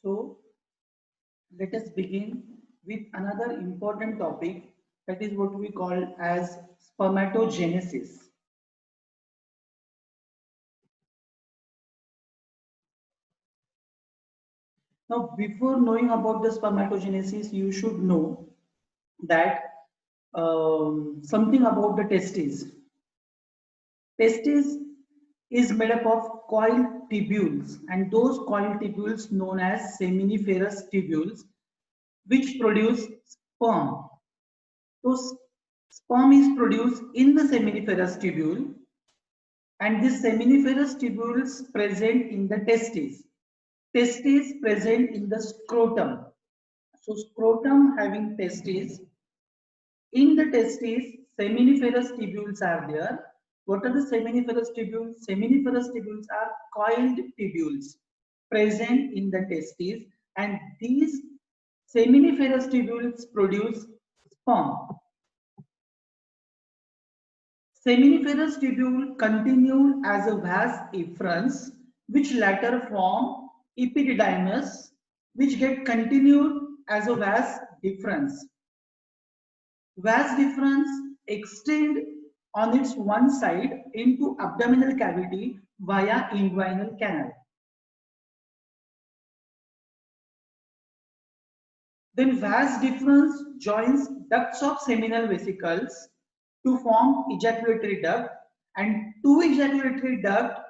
So let us begin with another important topic, that is what we call as spermatogenesis. Now, before knowing about the spermatogenesis, you should know that something about the testes. Testes is made up of coiled tubules, and those coiled tubules known as seminiferous tubules, which produce sperm. So sperm is produced in the seminiferous tubule, and this seminiferous tubules present in the testes. Testes present in the scrotum. So scrotum having testes. In the testes, seminiferous tubules are there. What are the seminiferous tubules? Seminiferous tubules are coiled tubules present in the testes, and these seminiferous tubules produce sperm. Seminiferous tubule continued as a vas efferents, which later form epididymis, which get continued as a vas deferens. Vas deferens extend on its one side into abdominal cavity via inguinal canal. Then vas deferens joins ducts of seminal vesicles to form ejaculatory duct, and two ejaculatory duct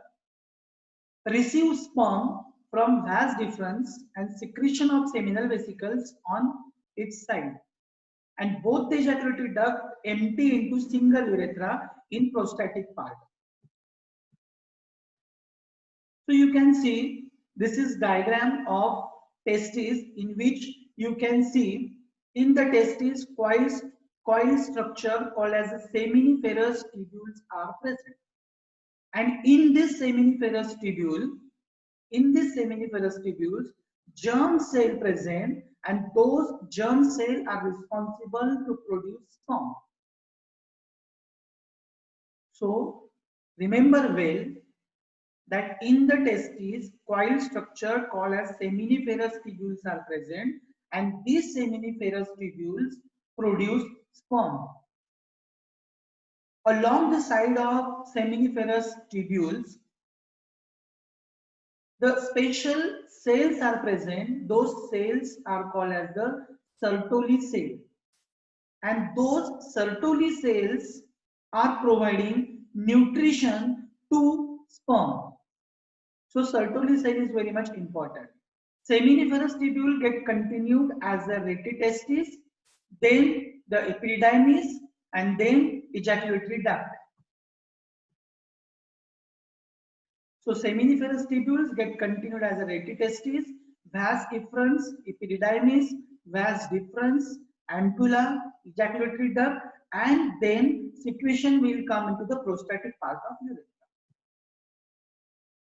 receive sperm from vas deferens and secretion of seminal vesicles on its side, and both the ejaculatory duct empty into single urethra in prostatic part. So you can see this is diagram of testes, in which you can see in the testes coil structure called as the seminiferous tubules are present, and in this seminiferous tubule, germ cell present, and those germ cell are responsible to produce sperm. So remember well that in the testes, coil structure called as seminiferous tubules are present, and these seminiferous tubules produce sperm. Along the side of seminiferous tubules, the special cells are present. Those cells are called as the Sertoli cell, and those Sertoli cells are providing nutrition to sperm. So Sertoli cell is very much important. Seminiferous tubule get continued as the retitestis, then the epididymis, and then ejaculatory duct. So seminiferous tubules get continued as a retitestis, vas efferents, epididymis, vas deferens, ampulla, ejaculatory duct, and then secretion will come into the prostatic part of urethra.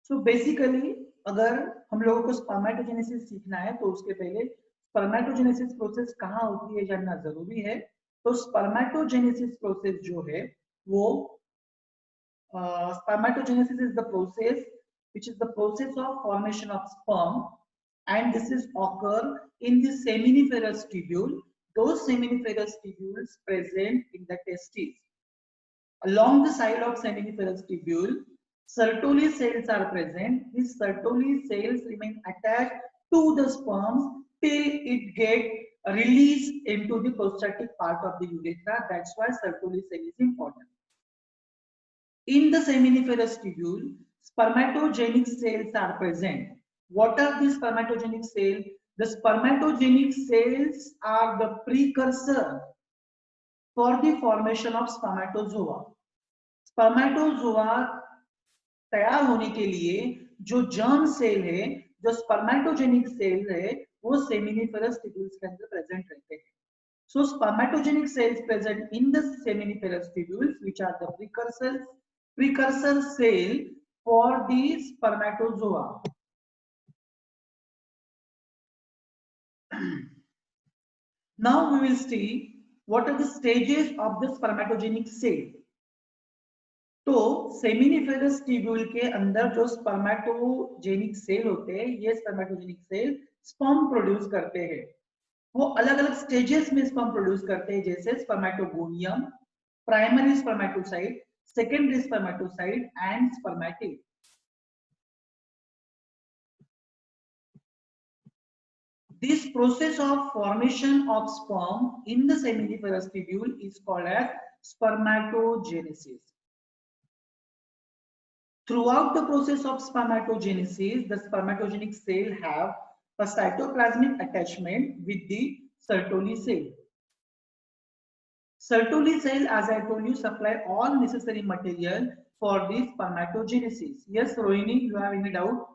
So basically, अगर हम लोगों को spermatogenesis सीखना है तो उसके पहले spermatogenesis process कहाँ होती है जानना जरूरी है. तो स्पर्मेटोजेनेसिस प्रोसेस जो है वो spermatogenesis is the process which is the process of formation of sperm, and this is occur in the seminiferous tubule. Those seminiferous tubules present in the testes. Along the side of seminiferous tubule, Sertoli cells are present. These Sertoli cells remain attached to the sperms till it get released into the prostatic part of the urethra. That's why Sertoli cell is important. In the seminiferous tubule, spermatogenic cells are present. What are these spermatogenic cells? The spermatogenic cells are the precursor for the formation of spermatozoa. Spermatozoa तैयार होने के लिए जो germ cell है, जो स्पर्मेटोजेनिक cell है, वो seminiferous tubules के अंदर प्रेजेंट रहते हैं. So spermatogenic cells present in the seminiferous tubules, which are the precursor cell for the spermatozoa. Now we will see what are the stages of the spermatogenic cell. तो seminiferous tubule के अंदर जो स्पर्मेटोजेनिक cell होते हैं, ये स्पर्मेटोजेनिक cell sperm produce करते हैं। वो अलग अलग स्टेजेस में स्पर्म प्रोड्यूस करते हैं, जैसे spermatogonium, primary spermatocyte, secondary spermatocyte and spermatid. This process of formation of sperm in the seminiferous tubule is called as spermatogenesis. Throughout the process of spermatogenesis, the spermatogenic cell have a cytoplasmic attachment with the Sertoli cell. Sertoli cell, as I told you, supply all necessary material for the spermatogenesis. Yes, Rohini, you have any doubt?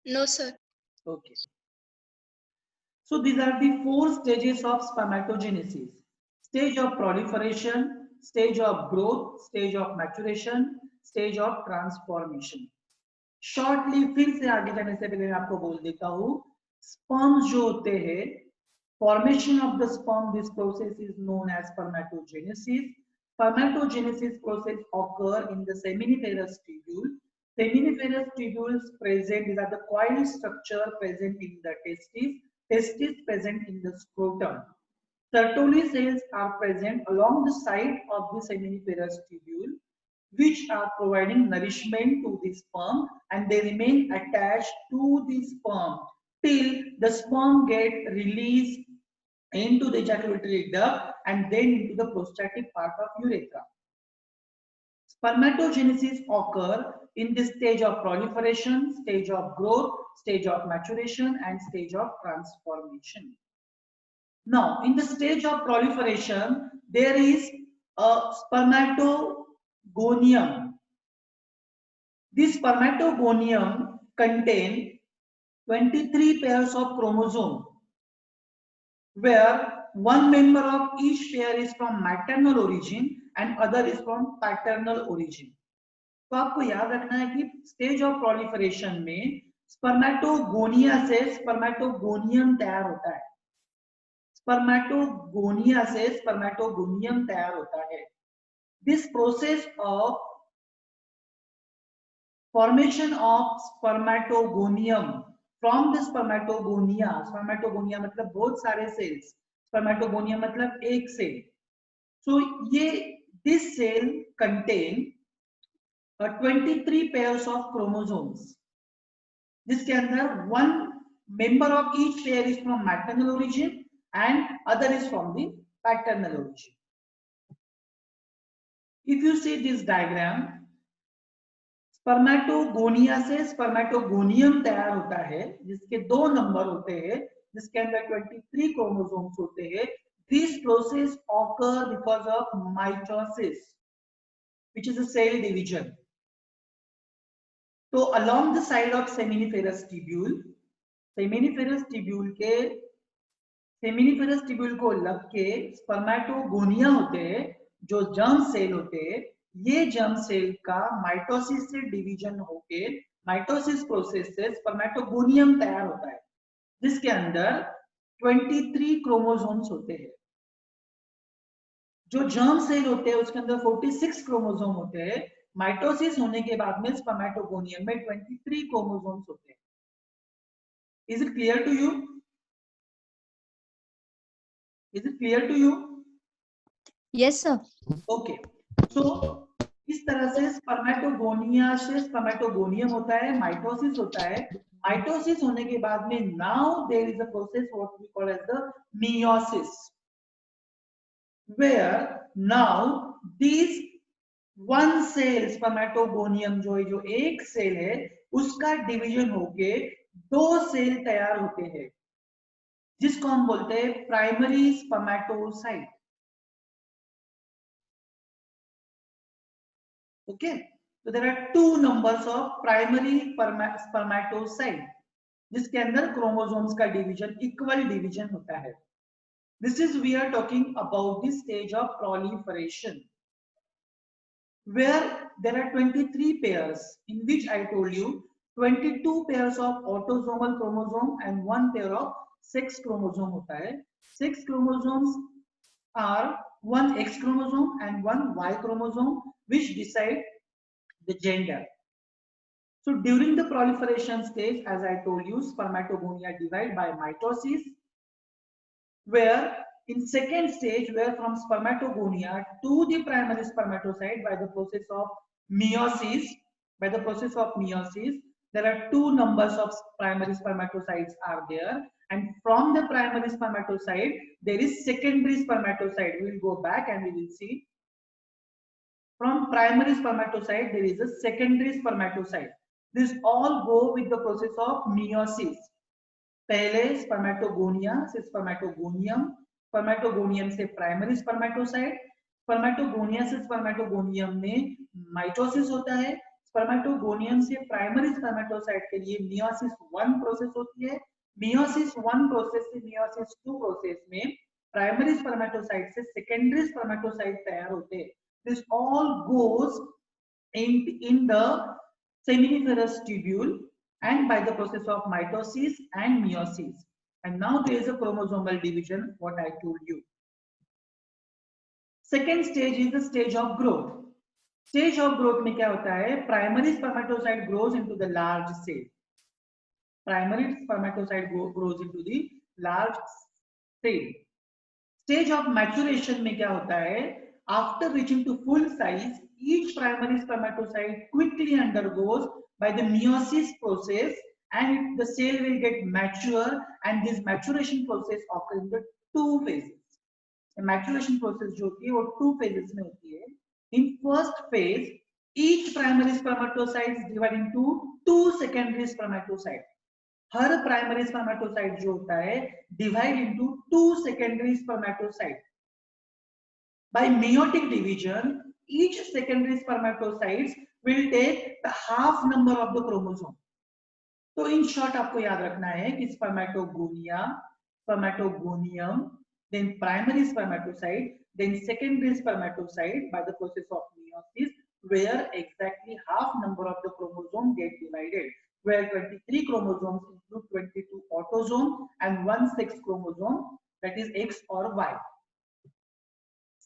No, sir. Okay. So these are the 4 stages of spermatogenesis. Stage of proliferation, stage of growth, stage of maturation, stage of transformation. Shortly फिर से आगे जाने से पहले मैं आपको बोल देता हूँ, sperms जो होते हैं, formation of the sperm, this process is known as spermatogenesis. Spermatogenesis process occur in the seminiferous tubule. Seminiferous tubules present, these are the coil structure present in the testis, testis present in the scrotum. Sertoli cells are present along the side of the seminiferous tubule, which are providing nourishment to the sperm, and they remain attached to the sperm till the sperm get released into the ejaculatory duct and then into the prostatic part of urethra. Spermatogenesis occur in this stage of proliferation, stage of growth, stage of maturation, and stage of transformation. Now, in the stage of proliferation, there is a spermatogonium. This spermatogonium contains 23 pairs of chromosomes, where one member of each pair is from maternal origin and other is from paternal origin. तो आपको याद रखना है कि stage of proliferation में spermatogonia से spermatogonium तैयार होता है। स्पर्मेटोगोनिया से स्पर्मेटोगोनियम तैयार होता है। This process of formation of spermatogonium from the spermatogonia, spermatogonia मतलब बहुत सारे सेल्स, स्पर्मेटोगोनिया मतलब एक सेल। सो ये this cell contain 23 pairs of chromosomes, जिसके अंदर one member of each pair is from maternal origin and other is from the paternal origin. If you see this diagram, spermatogonia से spermatogonium तैयार होता है, जिसके 2 number होते हैं, जिसके अंदर 23 क्रोमोसोम्स होते हैं. This process occur because of mitosis, which is a cell division. तो along the side of seminiferous tubule को लग के स्पर्मेटोगोनिया होते हैं, जो जर्म सेल होते हैं. ये जर्म सेल का माइटोसिस से डिवीजन होके माइटोसिस प्रोसेस से स्पर्मेटोगोनियम तैयार होता है, जिसके अंदर 23 क्रोमोसोम्स होते हैं. जो जर्म सेल होते हैं उसके अंदर 46 क्रोमोसोम होते हैं. माइटोसिस होने के बाद में स्पर्मेटोगोनियम में 23 क्रोमोसोम्स होते हैं. Is it clear to you? Is it clear to you? Yes, sir. Okay. So इस तरह से स्पर्मेटोगोनिया से स्पर्मेटोगोनियम होता है, माइटोसिस होता है. माइटोसिस होने के बाद में now there is a process what we call as the meiosis, where now these one cell spermatogonium जो एक सेल है उसका डिवीजन होके 2 सेल तैयार होते हैं, जिसको हम बोलते हैं primary spermatocyte. Okay, so there are 2 numbers of primary spermatocyte, जिसके अंदर क्रोमोसोम्स का डिवीजन इक्वल डिवीजन होता है. This is we are talking about the stage of proliferation, where there are 23 pairs, in which I told you 22 pairs of autosomal chromosome and 1 pair of sex chromosome होता है. Sex chromosomes are one X chromosome and one Y chromosome, which decide the gender. So during the proliferation stage, as I told you, spermatogonia divide by mitosis, where in second stage, where from spermatogonia to the primary spermatocyte by the process of meiosis, there are two numbers of primary spermatocytes are there, and from the primary spermatocyte there is secondary spermatocyte. We will go back and we will see. From primary spermatocyte there is a secondary spermatocyte. This all go with the process of meiosis. पहले spermatogonia से spermatogonium, spermatogonium से primary spermatocyte, spermatogonia से spermatogonium में mitosis होता है, spermatogonium से primary spermatocyte के लिए मियोसिस 1 प्रोसेस होती है, मियोसिस 1 प्रोसेस से मियोसिस 2 प्रोसेस में प्राइमरी स्पर्मेटोसाइट से सेकेंडरी स्पर्मेटोसाइट तैयार होते हैं. This all goes in the seminiferous tubule and by the process of mitosis and meiosis. And now there is a chromosomal division, what I told you. Second stage is the stage of growth. Stage of growth में क्या होता है? Primary spermatocyte grows into the large cell. Primary spermatocyte grows into the large cell. Stage of maturation में क्या होता है? After reaching to full size, each primary spermatocyte quickly undergoes by the meiosis process, and the cell will get mature, and this maturation process occurs in the two phases. The maturation process जो होती है वो two phases में होती है. In first phase, each primary spermatocyte is divided into two secondary spermatocytes. Her primary spermatocyte जो होता है divide into two secondary spermatocytes. By meiotic division, each secondary spermatocytes will take the half number of the chromosome. So in short आपको याद रखना है कि spermatogonia, spermatogonium, then primary spermatocyte, then secondary spermatocyte by the process of meiosis, where exactly half number of the chromosome get divided, where 23 chromosomes include 22 autosome and one sex chromosome, that is X or Y.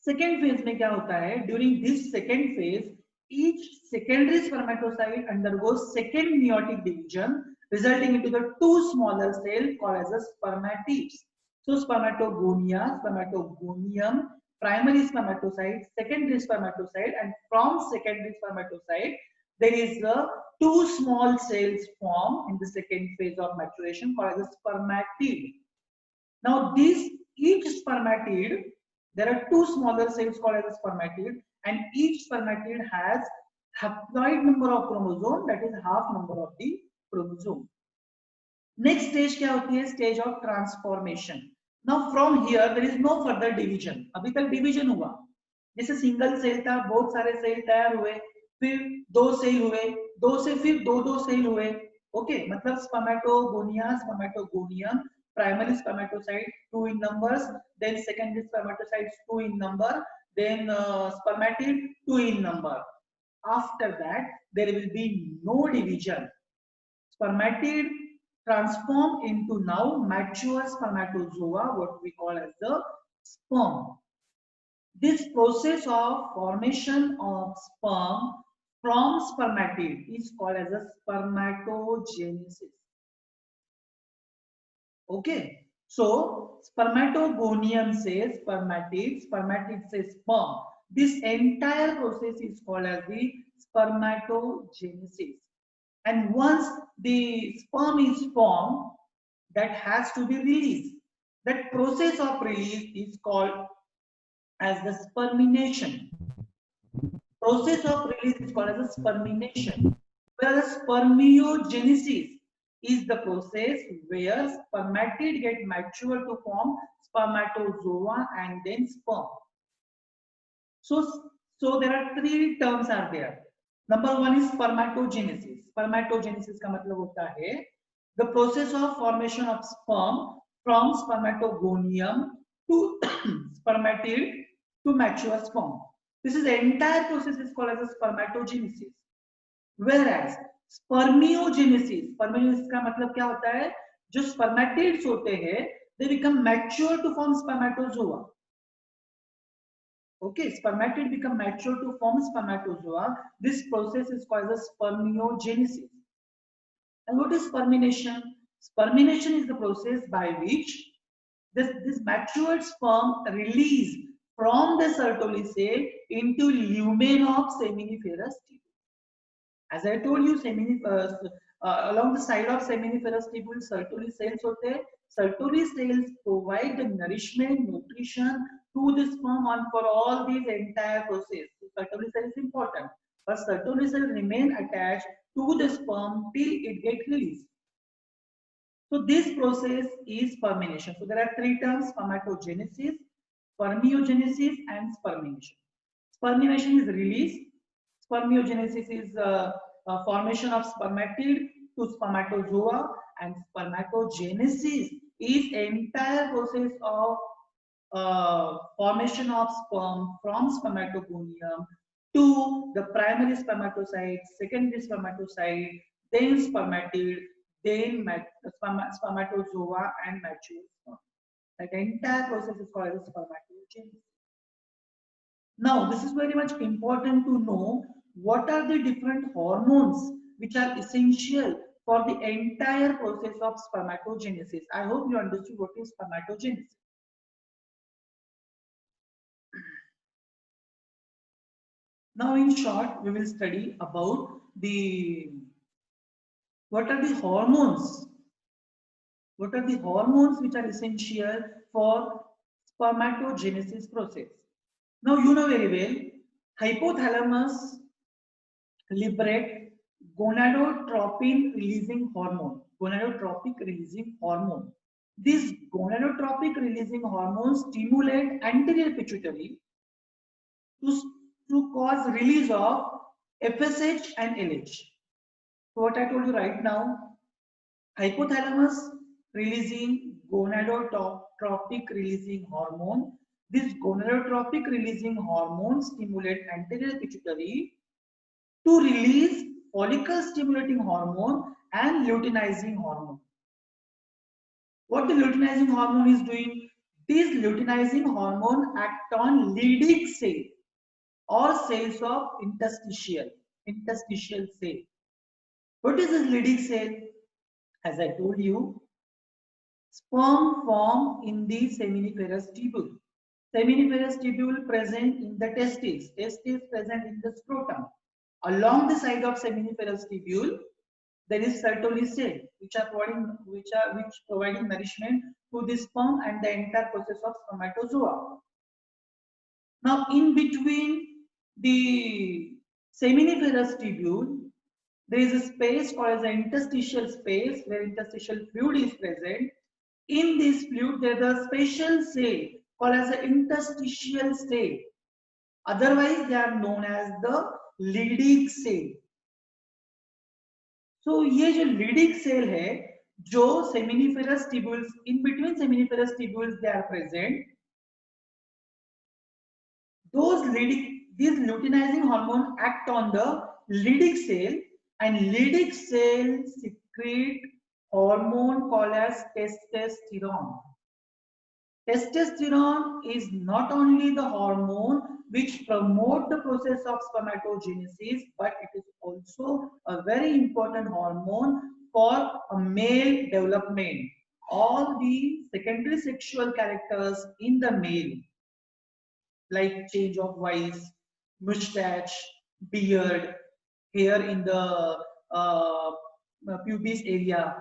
Second phase में क्या होता है? During this second phase, each secondary spermatocyte undergoes second meiotic division, resulting into the two smaller cells called as the spermatids. So spermatogonia, spermatogonium, primary spermatocyte, secondary spermatocyte, and from secondary spermatocyte there is a two small cells form in the second phase of maturation called as a spermatid. Now each spermatid, there are two smaller cells called as a spermatid, and each spermatid has haploid number of chromosome, that is half number of the chromosome. Next stage क्या होती है? Stage of transformation. Now from here there is no further division. अभी तक division हुआ, जैसे single cell था, बहुत सारे सेल तैयार हुए, फिर दो सेल हुए, दो से फिर दो सेल हुए. ओके, मतलब spermatogonia, spermatogonium, primary spermatocyte 2 in numbers, then secondary spermatocytes 2 in number, then spermatid 2 in number. After that there will be no division. Spermatid transform into now mature spermatozoa, what we call as the sperm. This process of formation of sperm from spermatid is called as a spermatogenesis. Okay, so spermatogonium says spermatid, spermatid says sperm. This entire process is called as the spermatogenesis. And once the sperm is formed, that has to be released. That process of release is called as the spermination. Process of release is called as a spermination. Whereas spermiogenesis is the process where spermatid get mature to form spermatozoa and then sperm. So there are three terms are there. Number one is spermatogenesis. Spermatogenesis का मतलब होता है the process of formation of sperm from spermatogonium to spermatid to mature sperm. This is the entire process is called as a spermatogenesis. Whereas spermiogenesis का मतलब क्या होता है? जो spermatids होते हैं, they become mature to form spermatozoa. Okay, spermatid become mature to form spermatozoa. This process is called as spermiogenesis. And what is spermination? Spermination is the process by which this matured sperm release from the Sertoli cell into lumen of seminiferous tubule. As I told you, along the side of seminiferous tubule, Sertoli cells होते हैं. Sertoli cells provide the nourishment, nutrition to the sperm and for all these entire process. So Sertoli cell is important, but Sertoli cell remain attached to the sperm till it gets released. So this process is spermination. So there are three terms: spermatogenesis, spermiogenesis, and spermination. Spermination is release. Spermiogenesis is formation of spermatid to spermatozoa, and spermatogenesis is entire process of formation of sperm from spermatogonium to the primary spermatocyte, secondary spermatocyte, then spermatid, then spermatozoa and mature sperm. That entire process is called as spermatogenesis. Now, this is very much important to know what are the different hormones which are essential for the entire process of spermatogenesis. I hope you understood what is spermatogenesis. Now, in short, we will study about what are the hormones. What are the hormones which are essential for spermatogenesis process? Now, you know very well, hypothalamus liberate gonadotropin releasing hormone. Gonadotropic releasing hormone. This gonadotropic releasing hormone stimulate anterior pituitary to cause release of FSH and LH. So what I told you right now, hypothalamus releasing gonadotropic releasing hormone. This gonadotropic releasing hormone stimulate anterior pituitary to release follicle stimulating hormone and luteinizing hormone. What the luteinizing hormone is doing? This luteinizing hormone act on Leydig cell or cells of interstitial cell. What is this Leydig cell? As I told you, sperm form in the seminiferous tubule. Seminiferous tubule present in the testes. Testes present in the scrotum. Along the side of seminiferous tubule, there is Sertoli cell, which providing nourishment to the sperm and the entire process of spermatozoa. Now, in between the seminiferous tubule, there is a space called as the interstitial space where interstitial fluid is present. In this fluid, there is a special cell called as the interstitial cell. Otherwise, they are known as the Leydig cell. So, ये जो Leydig cell है, जो seminiferous tubules, in between seminiferous tubules, they are present. These luteinizing hormone act on the Leydig cell, and Leydig cell secrete hormone called as testosterone. Testosterone is not only the hormone which promote the process of spermatogenesis, but it is also a very important hormone for a male development. All the secondary sexual characters in the male, like change of voice, mustache, beard, hair in the pubis area,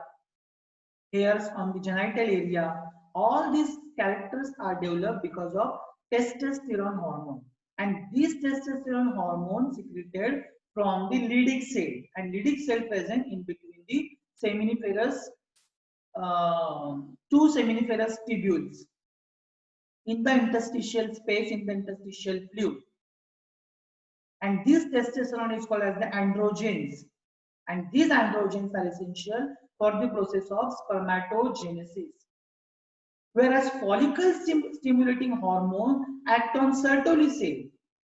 hairs on the genital area, all these characters are developed because of testosterone hormone. And this testosterone hormone secreted from the Leydig cell, and Leydig cell present in between the seminiferous, two seminiferous tubules in the interstitial space, in the interstitial fluid. And this testosterone is called as the androgens. And these androgens are essential for the process of spermatogenesis. Whereas follicle stimulating hormone act on Sertoli cell.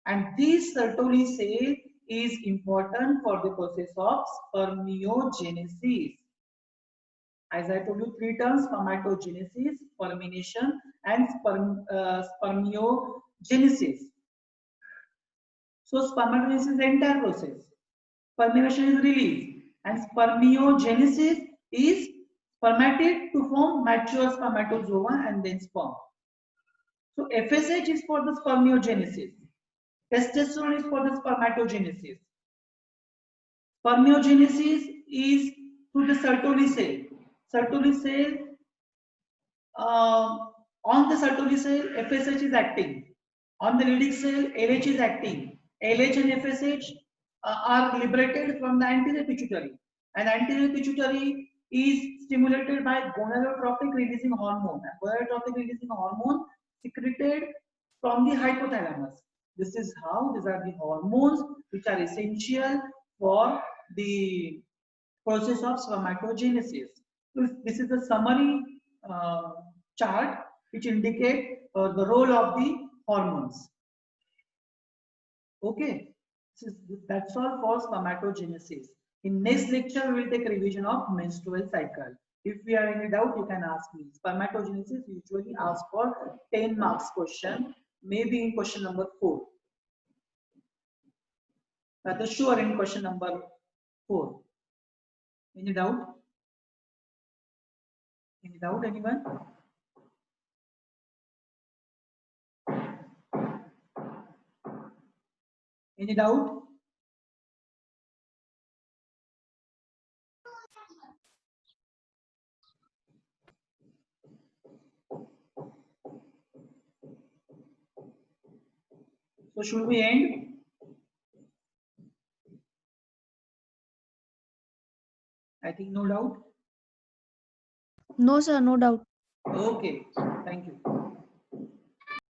And this Sertoli cell is important for the process of spermiogenesis. As I told you, three terms: spermatogenesis, spermination, and spermiogenesis. So spermatogenesis is the entire process. Spermation is release, and spermiogenesis is spermatid to form mature spermatozoa and then sperm. So FSH is for the spermiogenesis. Testosterone is for the spermatogenesis. Spermiogenesis is through the Sertoli cell. Sertoli cell, on the Sertoli cell, FSH is acting. On the Leydig cell, LH is acting. LH and FSH are liberated from the anterior pituitary. And anterior pituitary is stimulated by gonadotropic releasing hormone. And gonadotropic releasing hormone secreted from the hypothalamus. This is how these are the hormones which are essential for the process of spermatogenesis. So this is a summary chart which indicate the role of the hormones. Okay, that's all for spermatogenesis. In next lecture, we will take a revision of menstrual cycle. If we are any doubt, you can ask me. Spermatogenesis usually asks for 10 marks question, maybe in question number 4. That is sure in question number 4. Any doubt? Any doubt, anyone? Any doubt? So should we end? I think no doubt. No, sir, no doubt. Okay, thank you.